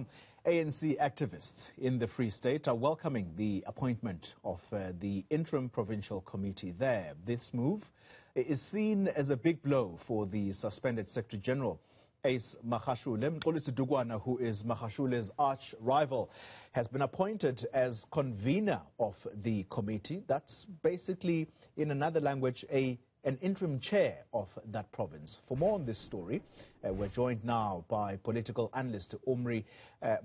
Some ANC activists in the Free State are welcoming the appointment of the interim provincial committee there. This move is seen as a big blow for the suspended Secretary General, Ace Magashule, who is Magashule's arch rival, has been appointed as convener of the committee. That's basically, in another language, an interim chair of that province. For more on this story, we're joined now by political analyst Omry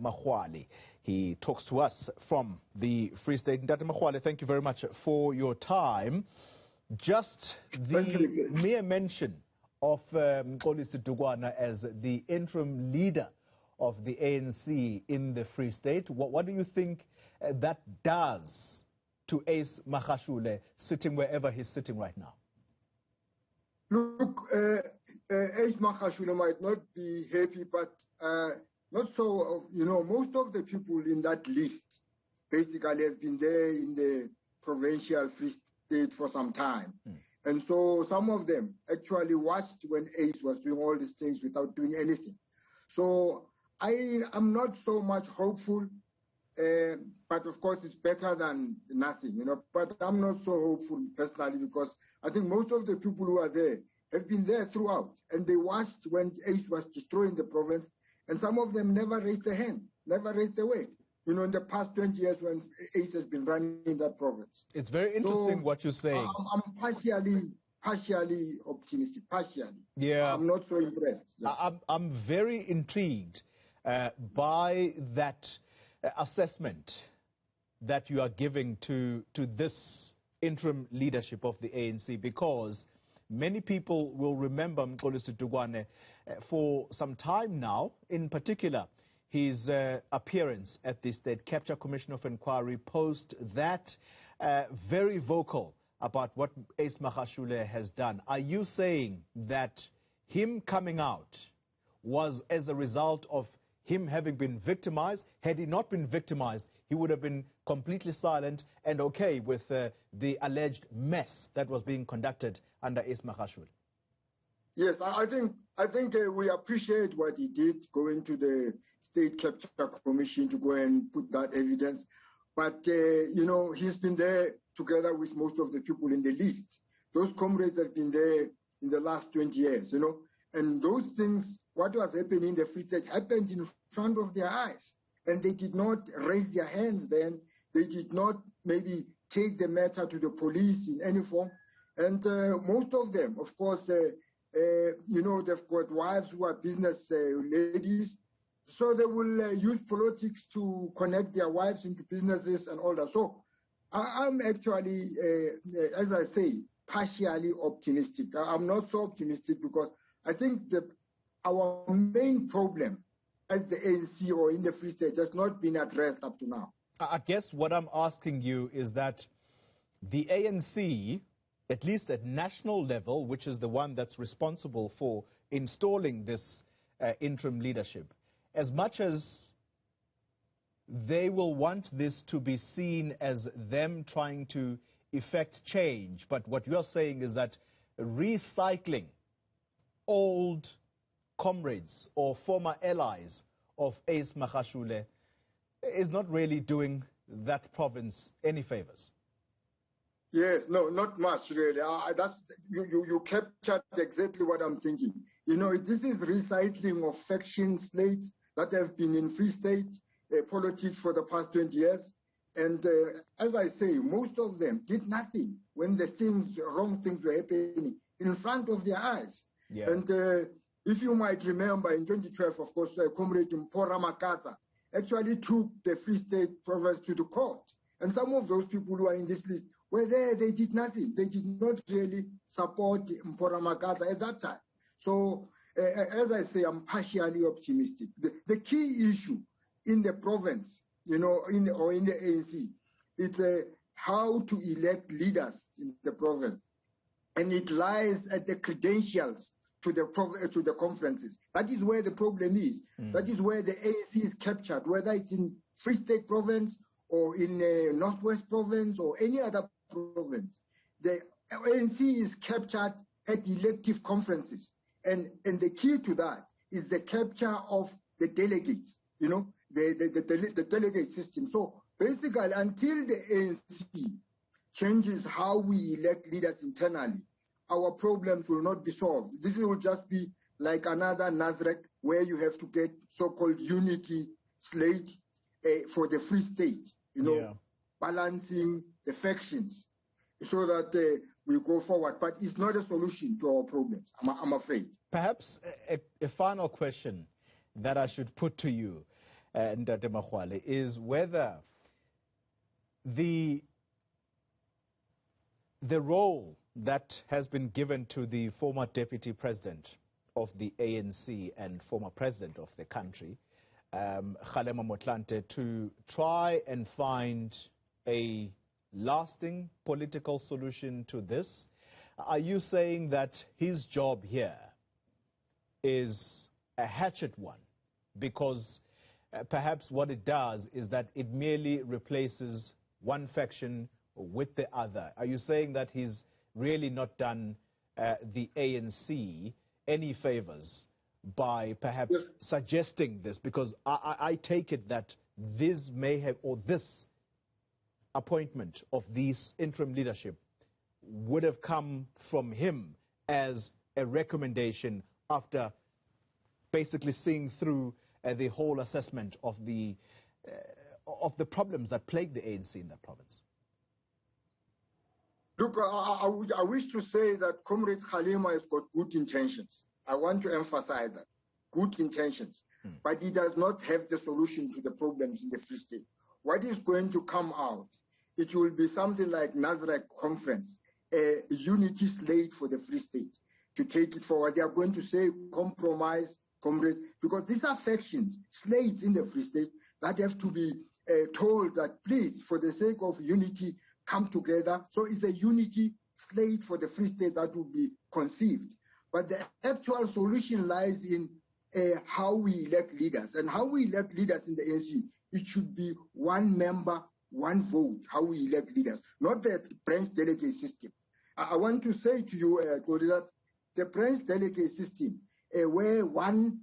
Makgoale. He talks to us from the Free State. Ntate Makgoale, thank you very much for your time. Just the mere mention of Magashule as the interim leader of the ANC in the Free State, what do you think that does to Ace Magashule sitting wherever he's sitting right now? Look, Ace Magashule might not be happy, but not so, most of the people in that list basically have been there in the provincial Free State for some time. And so some of them actually watched when Ace was doing all these things without doing anything. So I am not so much hopeful, but of course it's better than nothing, But I'm not so hopeful personally because I think most of the people who are there have been there throughout, and they watched when Ace was destroying the province, and some of them never raised a hand, never raised a weight. In the past 20 years when Ace has been running that province. It's very interesting what you're saying. I'm partially optimistic, partially. Yeah. I'm not so impressed. Yeah. I'm very intrigued by that assessment that you are giving to this interim leadership of the ANC, because many people will remember Magashule for some time now, in particular his appearance at the State Capture Commission of Inquiry post that very vocal about what Ace Magashule has done. Are you saying that him coming out was as a result of him having been victimized? Had he not been victimized, he would have been completely silent and okay with the alleged mess that was being conducted under Ace Magashule? Yes, I think we appreciate what he did, going to the State Capture Commission to go and put that evidence. But, he's been there together with most of the people in the list. Those comrades have been there in the last 20 years, And those things, what was happening in the Free State, happened in front of their eyes. And they did not raise their hands then. They did not maybe take the matter to the police in any form. And most of them, of course, they've got wives who are business ladies. So they will use politics to connect their wives into businesses and all that. So I'm actually, as I say, partially optimistic. I'm not so optimistic because I think that our main problem as the ANC or in the Free State has not been addressed up to now. I guess what I'm asking you is that the ANC, at least at national level, which is the one that's responsible for installing this interim leadership, as much as they will want this to be seen as them trying to effect change, but what you're saying is that recycling old comrades or former allies of Ace Magashule is not really doing that province any favors. Yes, no, not much really. You captured exactly what I'm thinking. This is recycling of faction slates that have been in Free State politics for the past 20 years. And as I say, most of them did nothing when the wrong things were happening in front of their eyes. Yeah. And if you might remember, in 2012, of course, Comrade Omry Makgoale actually took the Free State province to the court. And some of those people who are in this list were there, they did nothing. They did not really support Omry Makgoale at that time. So, as I say, I'm partially optimistic. The key issue in the province, in the ANC, is how to elect leaders in the province. And it lies at the credentials to the conferences. That is where the problem is. That is where the ANC is captured, whether it's in Free State province or in Northwest province or any other province. The ANC is captured at elective conferences. And the key to that is the capture of the delegates. The the delegate system. So basically, until the ANC changes how we elect leaders internally, our problems will not be solved. This will just be like another Nazareth, where you have to get so-called unity slate for the Free State, balancing the factions so that we go forward. But it's not a solution to our problems, I'm afraid. Perhaps a final question that I should put to you, Ntate Makgoale, is whether the role that has been given to the former deputy president of the ANC and former president of the country, Kgalema Motlanthe, to try and find a lasting political solution to this. Are you saying that his job here is a hatchet one? Because perhaps what it does is that it merely replaces one faction with the other. Are you saying that he's really not done the ANC any favors by perhaps suggesting this? Because I take it that this may have, or this appointment of this interim leadership would have come from him as a recommendation after basically seeing through the whole assessment of the problems that plague the ANC in that province. Look, I wish to say that Comrade Kgalema has got good intentions. I want to emphasize that. Good intentions. But he does not have the solution to the problems in the Free State. What is going to come out, it will be something like Nazareth Conference, a unity slate for the Free State to take it forward. They are going to say compromise, comrades, because these are factions, slates in the Free State that have to be told that please, for the sake of unity, come together. So it's a unity slate for the Free State that will be conceived. But the actual solution lies in how we elect leaders. And how we elect leaders in the ANC, it should be one member, one vote, how we elect leaders, not the branch delegate system. I want to say to you, that the branch delegate system, where one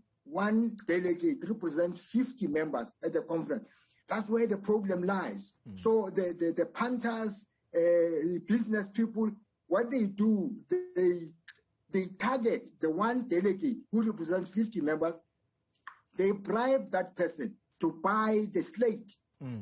delegate represents 50 members at the conference, that's where the problem lies. So the punters, business people, what they do, they target the one delegate who represents 50 members. They bribe that person to buy the slate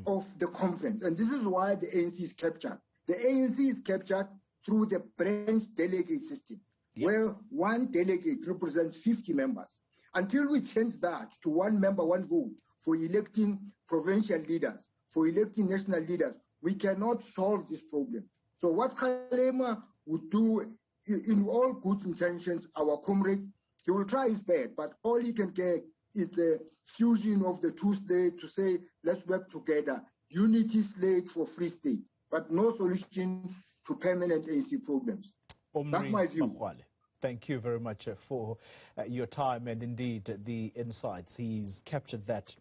of the conference. And this is why the ANC is captured. The ANC is captured through the branch delegate system, where one delegate represents 50 members. Until we change that to one member, one vote for electing provincial leaders, for electing national leaders, we cannot solve this problem. So what Kgalema would do, in all good intentions, our comrade, he will try his best, but all he can get is the fusion of the two states to say, let's work together. Unity slate for Free State, but no solution to permanent ANC problems. That's my view. Makgoale, thank you very much for your time and indeed the insights. He's captured that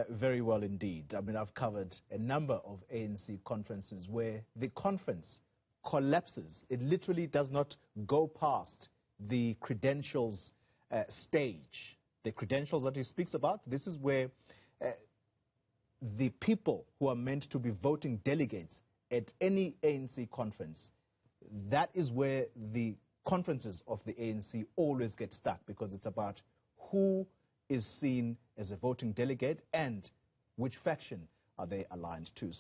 very well indeed. I mean, I've covered a number of ANC conferences where the conference collapses. It literally does not go past the credentials stage. The credentials that he speaks about, this is where the people who are meant to be voting delegates at any ANC conference, that is where the conferences of the ANC always get stuck, because it's about who is seen as a voting delegate and which faction are they aligned to.